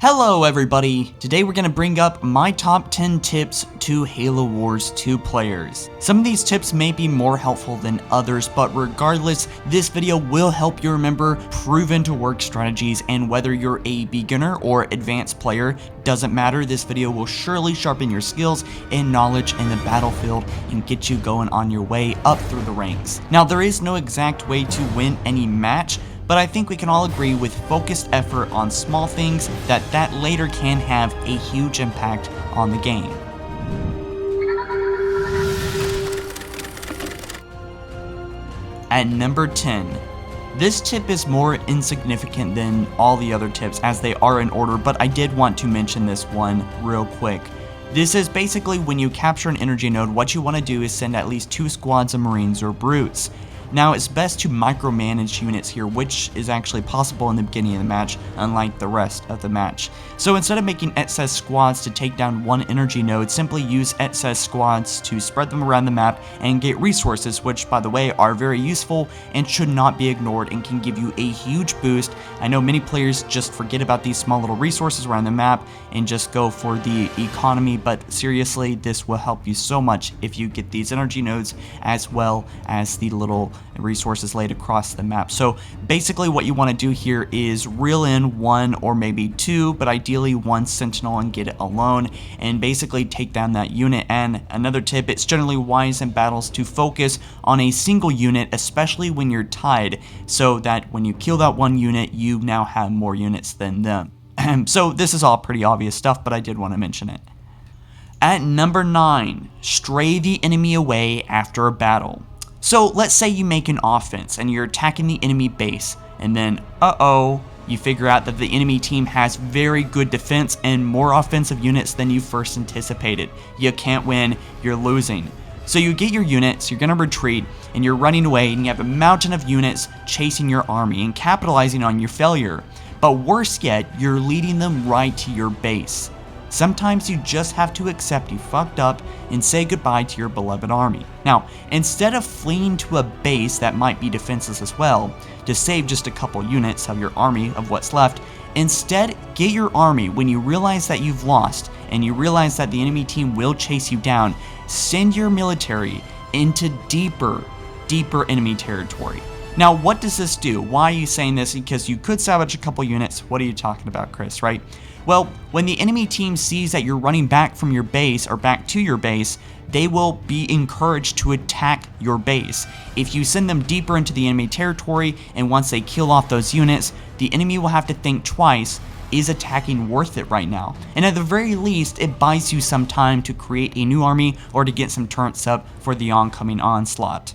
Hello everybody! Today we're going to bring up my top 10 tips to Halo Wars 2 players. Some of these tips may be more helpful than others, but regardless, this video will help you remember proven to work strategies, and whether you're a beginner or advanced player, doesn't matter. This video will surely sharpen your skills and knowledge in the battlefield and get you going on your way up through the ranks. Now, there is no exact way to win any match, but I think we can all agree with focused effort on small things that later can have a huge impact on the game. At number 10. This tip is more insignificant than all the other tips as they are in order, but I did want to mention this one real quick. This is basically when you capture an energy node, what you want to do is send at least 2 squads of Marines or Brutes. Now, it's best to micromanage units here, which is actually possible in the beginning of the match, unlike the rest of the match. So instead of making excess squads to take down one energy node, simply use excess squads to spread them around the map and get resources, which, by the way, are very useful and should not be ignored and can give you a huge boost. I know many players just forget about these small little resources around the map and just go for the economy, but seriously, this will help you so much if you get these energy nodes as well as the little resources laid across the map. So basically what you want to do here is reel in 1 or maybe 2, but ideally 1 sentinel and get it alone and basically take down that unit. And another tip, it's generally wise in battles to focus on a single unit, especially when you're tied, so that when you kill that one unit, you now have more units than them. So this is all pretty obvious stuff, but I did want to mention it. At number 9, stray the enemy away after a battle. So let's say you make an offense and you're attacking the enemy base, and then you figure out that the enemy team has very good defense and more offensive units than you first anticipated. You can't win, you're losing. So you get your units, you're gonna retreat, and you're running away, and you have a mountain of units chasing your army and capitalizing on your failure. But worse yet, you're leading them right to your base. Sometimes you just have to accept you fucked up and say goodbye to your beloved army. Now, instead of fleeing to a base that might be defenseless as well, to save just a couple units of your army of what's left, instead get your army when you realize that you've lost and you realize that the enemy team will chase you down. Send your military into deeper enemy territory. Now, what does this do? Why are you saying this? Because you could salvage a couple units. What are you talking about, Chris, right? Well, when the enemy team sees that you're running back from your base or back to your base, they will be encouraged to attack your base. If you send them deeper into the enemy territory, and once they kill off those units, the enemy will have to think twice, is attacking worth it right now? And at the very least, it buys you some time to create a new army or to get some turrets up for the oncoming onslaught.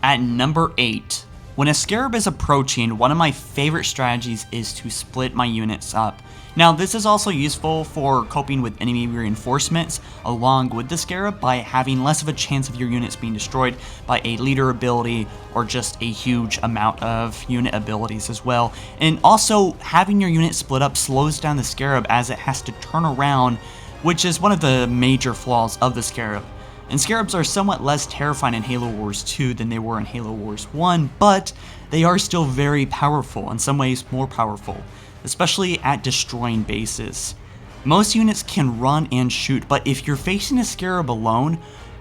At number 8. When a scarab is approaching, one of my favorite strategies is to split my units up. Now, this is also useful for coping with enemy reinforcements along with the scarab by having less of a chance of your units being destroyed by a leader ability or just a huge amount of unit abilities as well. And also, having your unit split up slows down the scarab as it has to turn around, which is one of the major flaws of the scarab. And scarabs are somewhat less terrifying in Halo Wars 2 than they were in Halo Wars 1, but they are still very powerful, in some ways more powerful, especially at destroying bases. Most units can run and shoot, but if you're facing a scarab alone,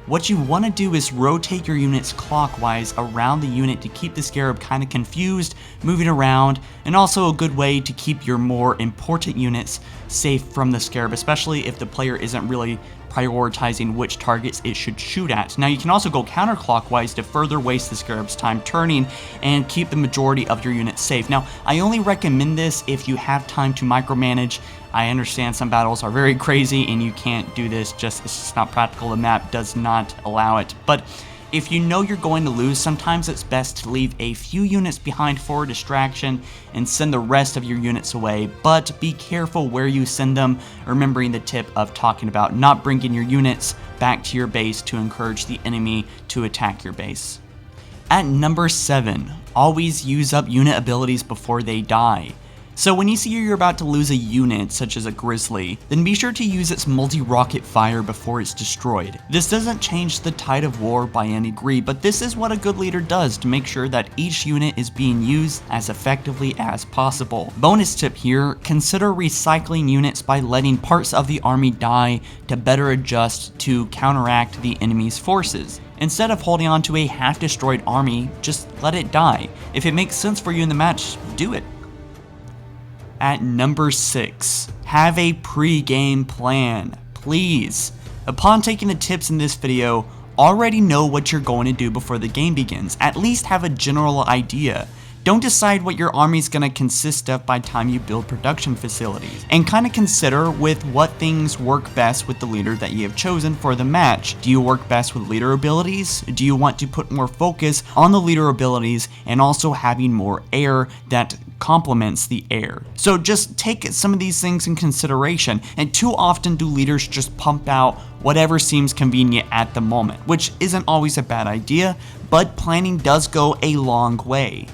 what you want to do is rotate your units clockwise around the unit to keep the scarab kind of confused, moving around, and also a good way to keep your more important units safe from the scarab, especially if the player isn't really prioritizing which targets it should shoot at. Now, you can also go counterclockwise to further waste the scarab's time turning and keep the majority of your units safe. Now, I only recommend this if you have time to micromanage. I understand some battles are very crazy and you can't do this, it's just not practical. The map does not allow it. But if you know you're going to lose, sometimes it's best to leave a few units behind for distraction and send the rest of your units away, but be careful where you send them, remembering the tip of talking about not bringing your units back to your base to encourage the enemy to attack your base. At number 7, always use up unit abilities before they die. So when you see you're about to lose a unit, such as a grizzly, then be sure to use its multi-rocket fire before it's destroyed. This doesn't change the tide of war by any degree, but this is what a good leader does to make sure that each unit is being used as effectively as possible. Bonus tip here, consider recycling units by letting parts of the army die to better adjust to counteract the enemy's forces. Instead of holding on to a half-destroyed army, just let it die. If it makes sense for you in the match, do it. At number 6, have a pre-game plan, please. Upon taking the tips in this video, already know what you're going to do before the game begins. At least have a general idea. Don't decide what your army is going to consist of by the time you build production facilities. And kind of consider with what things work best with the leader that you have chosen for the match. Do you work best with leader abilities? Do you want to put more focus on the leader abilities and also having more air that complements the air? So just take some of these things in consideration, and too often do leaders just pump out whatever seems convenient at the moment, which isn't always a bad idea, but planning does go a long way.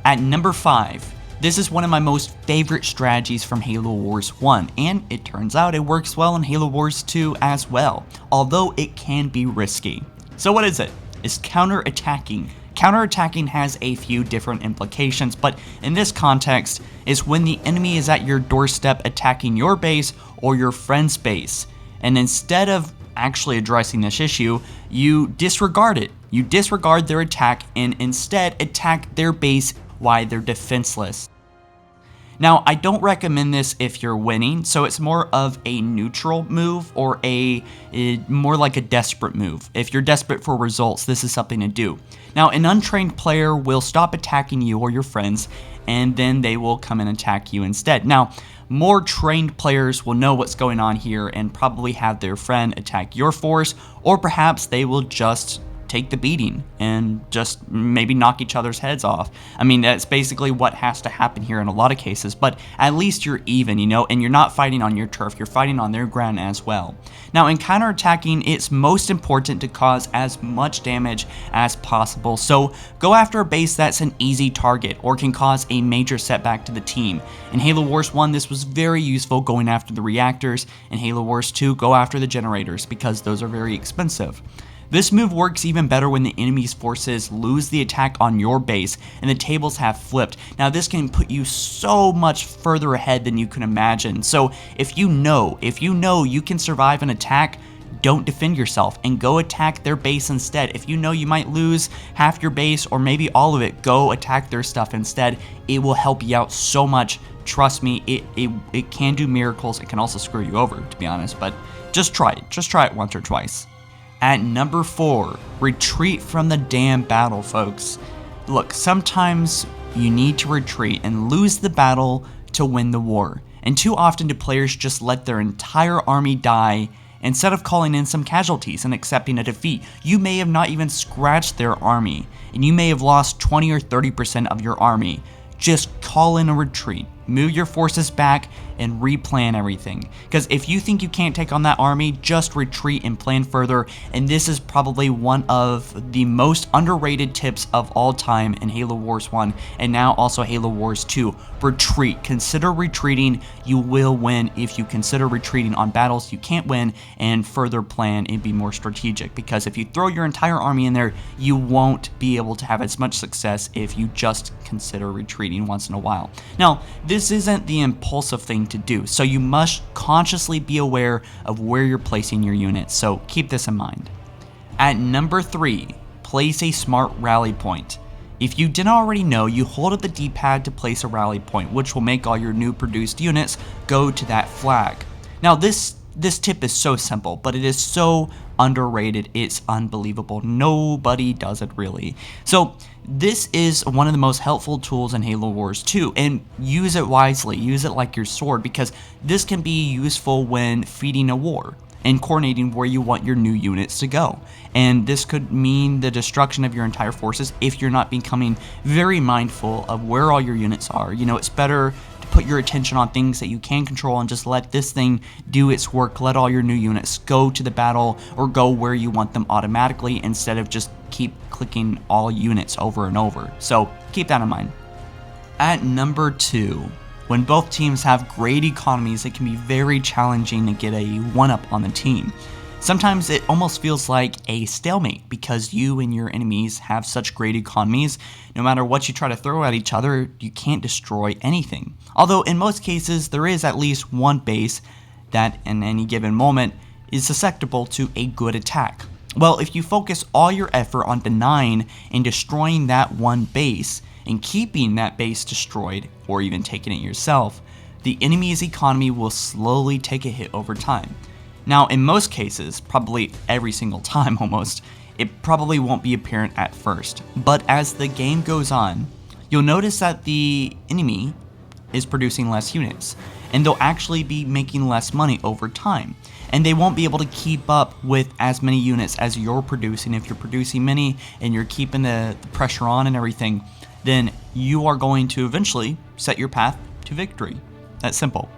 At number 5, this is one of my most favorite strategies from Halo Wars 1, and it turns out it works well in Halo Wars 2 as well, although it can be risky. So what is it? It's counter-attacking. Counter-attacking has a few different implications, but in this context, is when the enemy is at your doorstep attacking your base or your friend's base, and instead of actually addressing this issue, you disregard it. You disregard their attack and instead attack their base while they're defenseless. Now, I don't recommend this if you're winning, so it's more of a neutral move or more like a desperate move. If you're desperate for results, this is something to do. Now, an untrained player will stop attacking you or your friends, and then they will come and attack you instead. Now, more trained players will know what's going on here and probably have their friend attack your force, or perhaps they will just take the beating and just maybe knock each other's heads off. I mean, that's basically what has to happen here in a lot of cases, but at least you're even, you know, and you're not fighting on your turf, you're fighting on their ground as well. Now, in counterattacking, it's most important to cause as much damage as possible, so go after a base that's an easy target or can cause a major setback to the team. In Halo Wars 1, this was very useful going after the reactors. In Halo Wars 2, go after the generators because those are very expensive. This move works even better when the enemy's forces lose the attack on your base and the tables have flipped. Now this can put you so much further ahead than you can imagine. So if you know you can survive an attack, don't defend yourself and go attack their base instead. If you know you might lose half your base or maybe all of it, go attack their stuff instead. It will help you out so much. Trust me, it can do miracles. It can also screw you over, to be honest, but just try it. Just try it once or twice. At number 4, retreat from the damn battle, folks. Look, sometimes you need to retreat and lose the battle to win the war. And too often do players just let their entire army die instead of calling in some casualties and accepting a defeat. You may have not even scratched their army, and you may have lost 20 or 30% of your army. Just call in a retreat. Move your forces back and replan everything. Because if you think you can't take on that army, just retreat and plan further. And this is probably one of the most underrated tips of all time in Halo Wars 1 and now also Halo Wars 2. Retreat. Consider retreating. You will win if you consider retreating on battles you can't win and further plan and be more strategic. Because if you throw your entire army in there, you won't be able to have as much success if you just consider retreating once in a while. Now, this isn't the impulsive thing to do, so you must consciously be aware of where you're placing your units, so keep this in mind. At number 3, place a smart rally point. If you didn't already know, you hold up the D-pad to place a rally point, which will make all your new produced units go to that flag. Now this tip is so simple, but it is so underrated, it's unbelievable. Nobody does it really. So this is one of the most helpful tools in Halo Wars 2, and use it wisely, use it like your sword, because this can be useful when feeding a war and coordinating where you want your new units to go. And this could mean the destruction of your entire forces if you're not becoming very mindful of where all your units are. You know, it's better to put your attention on things that you can control and just let this thing do its work. Let all your new units go to the battle or go where you want them automatically instead of just keep clicking all units over and over. So keep that in mind. At number 2, When both teams have great economies, it can be very challenging to get a 1-up on the team. Sometimes it almost feels like a stalemate because you and your enemies have such great economies. No matter what you try to throw at each other, you can't destroy anything. Although in most cases, there is at least one base that in any given moment is susceptible to a good attack. Well, if you focus all your effort on denying and destroying that one base and keeping that base destroyed, or even taking it yourself, the enemy's economy will slowly take a hit over time. Now, in most cases, probably every single time almost, it probably won't be apparent at first. But as the game goes on, you'll notice that the enemy is producing less units, and they'll actually be making less money over time. And they won't be able to keep up with as many units as you're producing. If you're producing many and you're keeping the pressure on and everything, then you are going to eventually set your path to victory. That's simple.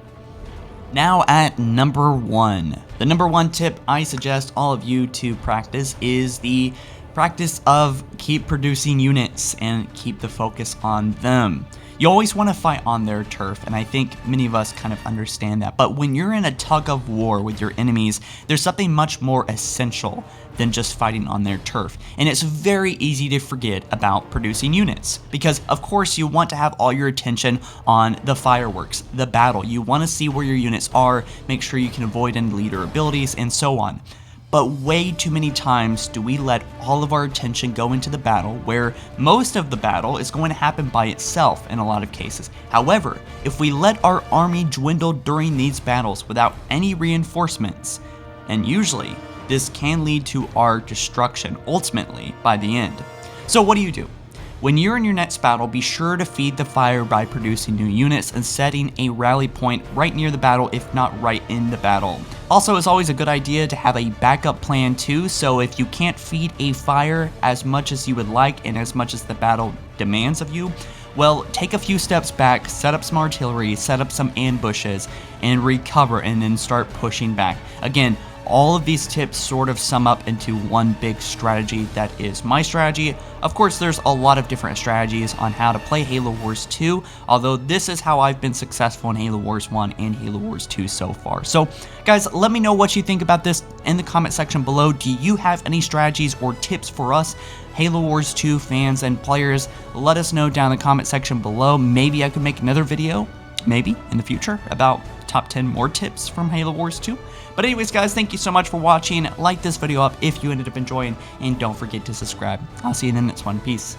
Now at number 1. The number 1 tip I suggest all of you to practice is the practice of keep producing units and keep the focus on them. You always want to fight on their turf, and I think many of us kind of understand that. But when you're in a tug of war with your enemies, there's something much more essential than just fighting on their turf. And it's very easy to forget about producing units, because of course you want to have all your attention on the fireworks, the battle. You want to see where your units are, make sure you can avoid any leader abilities, and so on. But way too many times do we let all of our attention go into the battle, where most of the battle is going to happen by itself in a lot of cases. However, if we let our army dwindle during these battles without any reinforcements, and usually this can lead to our destruction ultimately by the end. So what do? When you're in your next battle, be sure to feed the fire by producing new units and setting a rally point right near the battle, if not right in the battle. Also, it's always a good idea to have a backup plan too, so if you can't feed a fire as much as you would like and as much as the battle demands of you, well, take a few steps back, set up some artillery, set up some ambushes, and recover, and then start pushing back. Again, all of these tips sort of sum up into one big strategy that is my strategy. Of course, there's a lot of different strategies on how to play Halo Wars 2, although this is how I've been successful in Halo Wars 1 and Halo Wars 2 so far. So, guys, let me know what you think about this in the comment section below. Do you have any strategies or tips for us Halo Wars 2 fans and players? Let us know down in the comment section below. Maybe I could make another video, maybe, in the future, about top 10 more tips from Halo Wars 2. But anyways, guys, thank you so much for watching. Like this video up if you ended up enjoying, and don't forget to subscribe. I'll see you in the next one. Peace.